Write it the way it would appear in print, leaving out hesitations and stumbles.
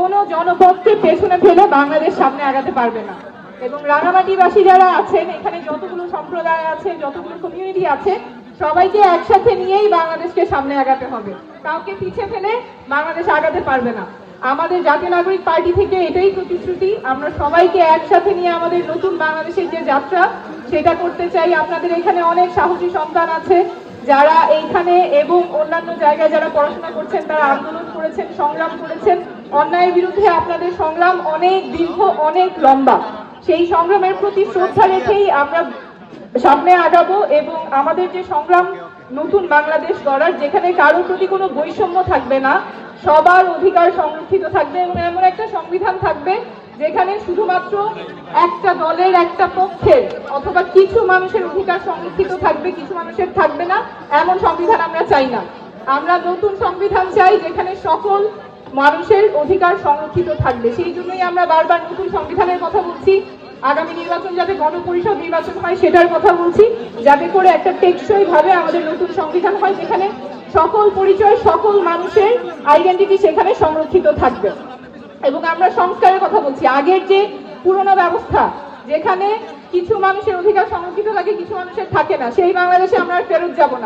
কোনো জনপদকে পেছনে ফেলে বাংলাদেশ সামনে আগাতে পারবে না। এবং রাঙামাটিবাসী যারা আছেন, এখানে যতগুলো সম্প্রদায় আছে, যতগুলো কমিউনিটি আছে, সবাইকে একসাথে নিয়েই বাংলাদেশকে সামনে আগাতে হবে। কাউকে পিছিয়ে ফেলে বাংলাদেশ আগাতে পারবে না। আমাদের জাতীয় নাগরিক পার্টি থেকে এটাই প্রতিশ্রুতি, আমরা সবাইকে একসাথে নিয়ে আমাদের নতুন বাংলাদেশের যে যাত্রা সেটা করতে চাই। আপনাদের এখানে অনেক সাহসী সন্তান আছে যারা এইখানে এবং অন্যান্য জায়গায় যারা পড়াশোনা করছেন, তারা আন্দোলন করেছেন, সংগ্রাম করেছেন। অন্যায়ের বিরুদ্ধে আপনাদের সংগ্রাম অনেক দীর্ঘ, অনেক লম্বা। সেই সংগ্রামের প্রতি শ্রদ্ধা রেখেই আমরা সামনে আগাবো এবং আমাদের যে সংগ্রাম নতুন বাংলাদেশ গড়ার, যেখানে কারোর প্রতি কোনো বৈষম্য থাকবে না, সবার অধিকার সংরক্ষিত থাকবে এবং এমন একটা সংবিধান থাকবে যেখানে শুধুমাত্র একটা দলের, একটা পক্ষের অথবা কিছু মানুষের অধিকার সংরক্ষিত থাকবে, কিছু মানুষের থাকবে না, এমন সংবিধান আমরা চাই না। আমরা নতুন সংবিধান চাই যেখানে সকল মানুষের অধিকার সংরক্ষিত থাকবে। সেই জন্যই আমরা বারবার নতুন সংবিধানের কথা বলছি। আগামী নির্বাচন যাতে গণপরিষদ নির্বাচন হয় সেটার কথা বলছি, যাতে করে একটা টেকসই ভাবে আমাদের নতুন সংবিধান হয় যেখানে সকল পরিচয়, সকল মানুষের আইডেন্টিটি সেখানে সংরক্ষিত থাকবে। এবং আমরা সংস্কারের কথা বলছি। আগের যে পুরনো ব্যবস্থা যেখানে কিছু মানুষের অধিকার সংরক্ষিত থাকে, কিছু মানুষের থাকে না, সেই বাংলাদেশে আমরা ফেরত যাব না।